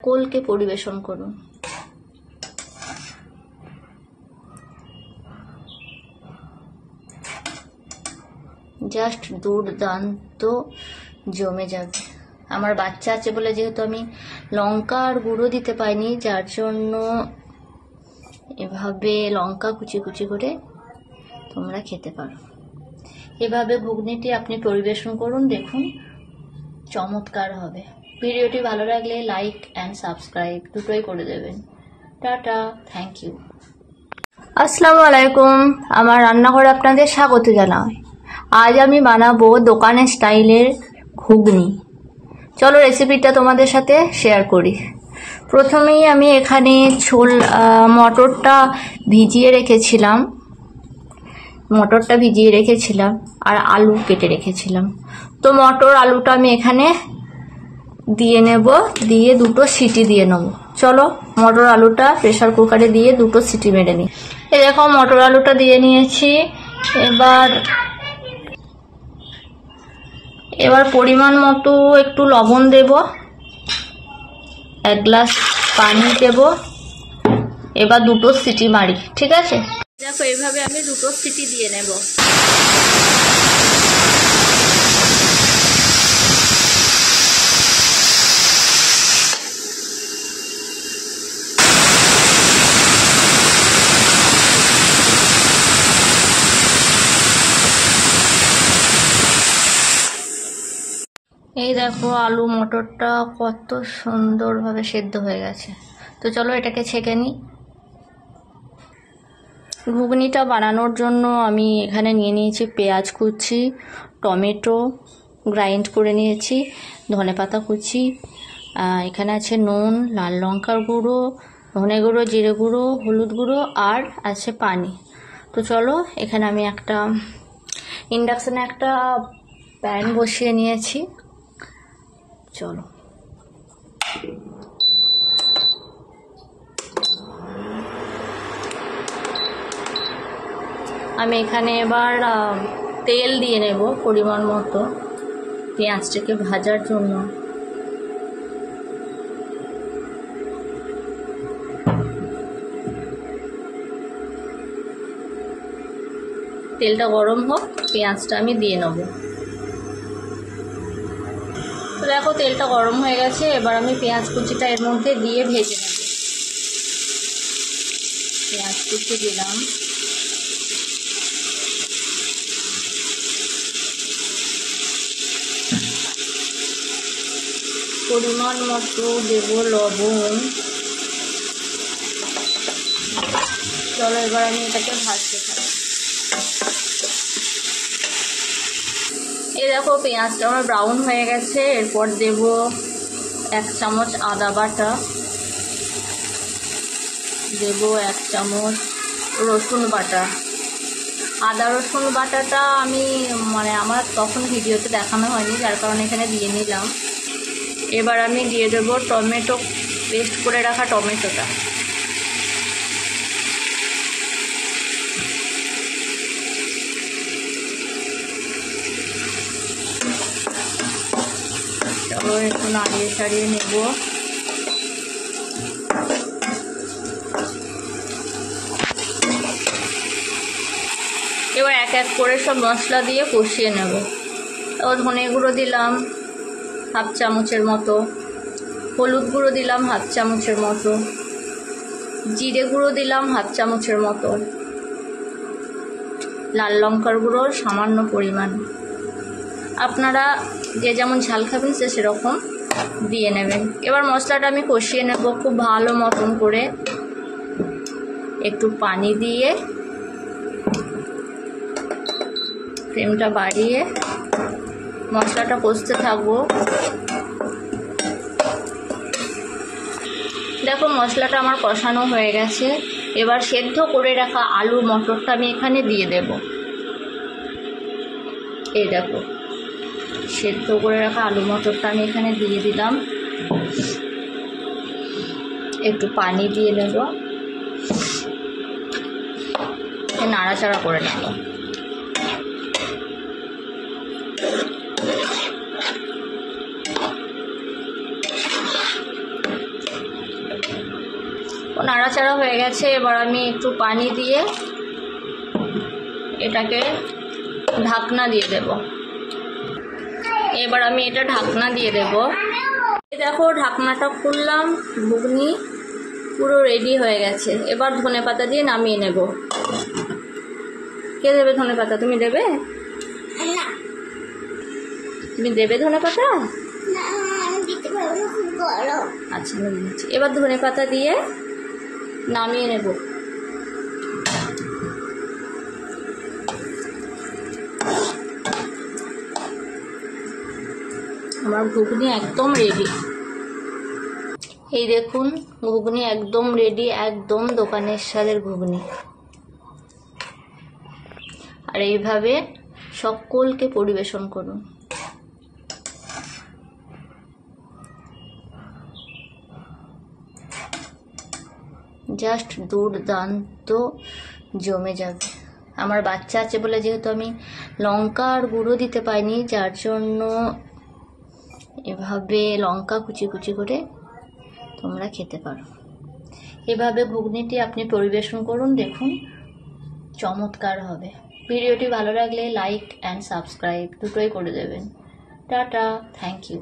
কোলকে পরিবেশন করুন। জাস্ট দুর্দান্ত জমে যাবে। আমার বাচ্চা আছে বলে যেহেতু আমি লঙ্কা আর গুঁড়ো দিতে পাইনি, যার জন্য এভাবে লঙ্কা কুচি কুচি করে তোমরা খেতে পারো। এভাবে ঘুগনিটি আপনি পরিবেশন করুন, দেখুন চমৎকার হবে। ভিডিওটি ভালো লাগলে লাইক অ্যান্ড সাবস্ক্রাইব দুটোই করে দেবেন। Tata, thank you. আসসালামু আলাইকুম, আমার রান্নাঘরে আপনাদের স্বাগত জানাই। আজ আমি বানাবো দোকানের স্টাইলের ঘুগনি। চলো রেসিপিটা তোমাদের সাথে শেয়ার করি। প্রথমেই আমি এখানে মটরটা ভিজিয়ে রেখেছিলাম আর আলু কেটে রেখেছিলাম। তো মটর আলুটা আমি এখানে দিয়ে নেব, দিয়ে দুটো সিটি দিয়ে নেব। চলো মটর আলুটা প্রেসার কুকারে দিয়ে দুটো সিটি মেরে নিই। এই দেখো মটর আলুটা দিয়ে নিয়েছি। এবার পরিমাণ মতো একটু লবণ দেব, 1 গ্লাস পানি দেব। এবার দুটো সিটি মারি, ঠিক আছে? দেখো এইভাবে আমি দুটো সিটি দিয়ে নেব। এই দেখো আলু মটরটা কত সুন্দরভাবে সেদ্ধ হয়ে গেছে। তো চলো এটাকে ছেঁকে নিই। ঘুগনিটা বানানোর জন্য আমি এখানে নিয়ে নিয়েছি পেঁয়াজ কুচি, টমেটো গ্রাইন্ড করে নিয়েছি, ধনেপাতা কুচি, এখানে আছে নুন, লাল লঙ্কার গুঁড়ো, ধনে গুঁড়ো, জিরে গুঁড়ো, হলুদ গুঁড়ো আর আছে পানি। তো চলো এখানে আমি ইন্ডাকশানে একটা প্যান বসিয়ে নিয়েছি। চলো আমি এখানে এবার তেল দিয়ে নেব পরিমাণ মতো পেঁয়াজটাকে ভাজার জন্য। তেলটা গরম হোক, পেঁয়াজটা আমি দিয়ে নেব। তো দেখো তেলটা গরম হয়ে গেছে, এবার আমি পেঁয়াজ কুচিটা এর মধ্যে দিয়ে ভেজে নেব। পেঁয়াজ কুচি দিলাম, পরিমাণ মতো দেব লবণ। চলো এবার আমি এটাকে ভাজতে থাকি। এই দেখো পেঁয়াজটা আমার ব্রাউন হয়ে গেছে। এরপর দেব 1 চামচ আদা বাটা, দেব 1 চামচ রসুন বাটা। আদা রসুন বাটাটা আমি আমার তখন ভিডিওতে দেখানো হয়নি, যার কারণে এখানে দিয়ে নিলাম। এবার আমি দিয়ে দেব টমেটো, পেস্ট করে রাখা টমেটোটা। চলো একটু নাড়িয়ে ছাড়িয়ে নেব। এবার এক এক করে সব মশলা দিয়ে কষিয়ে নেব। এবার ধনে গুঁড়ো দিলাম 1/2 চামচের মতো, হলুদ গুঁড়ো দিলাম 1/2 চামচের মতো, জিরে গুঁড়ো দিলাম 1/2 চামচের মতো, লাল লঙ্কার গুঁড়ো সামান্য পরিমাণ। আপনারা যে যেমন ঝাল খাবেন সেরকম দিয়ে নেবেন। এবার মশলাটা আমি কষিয়ে নেব খুব ভালো মতন করে। একটু পানি দিয়ে ফ্লেমটা বাড়িয়ে মশলাটা কষতে থাকবো। দেখো মশলাটা আমার কষানো হয়ে গেছে। এবার সেদ্ধ করে রাখা আলু মটরটা আমি এখানে দিয়ে দেব। এই দেখো সেদ্ধ করে রাখা আলু মটরটা আমি এখানে দিয়ে দিলাম। একটু পানি দিয়ে নেব, নাড়াচাড়া করে নেব। নাড়াচাড়া হয়ে গেছে। এবার আমি একটু পানি দিয়ে এটাকে ঢাকনা দিয়ে দেব। এবার আমি এটা ঢাকনা দিয়ে দেব। দেখো ঢাকনাটা খুললাম, ঘুগনি পুরো রেডি হয়ে গেছে। এবার ধনেপাতা দিয়ে নামিয়ে নেব। কে দেবে ধনেপাতা? তুমি দেবে? তুমি দেবে ধনেপাতা? আচ্ছা আমি দিচ্ছি। এবার ধনেপাতা দিয়ে নামিয়ে নেব। আমার ঘুগনি একদম রেডি। এই দেখুন ঘুগনি একদম রেডি, একদম দোকানের স্বাদের ঘুগনি। আর এইভাবে সকলকে পরিবেশন করুন। জাস্ট দুর্দান্ত জমে যাবে। আমার বাচ্চা আছে বলে যেহেতু আমি লঙ্কার গুঁড়ো দিতে পাইনি, যার জন্য এভাবে লঙ্কা কুচি কুচি করে তোমরা খেতে পারো। এভাবে ঘুগনিটি আপনি পরিবেশন করুন, দেখুন চমৎকার হবে। ভিডিওটি ভালো লাগলে লাইক অ্যান্ড সাবস্ক্রাইব দুটোই করে দেবেন। Tata, thank you.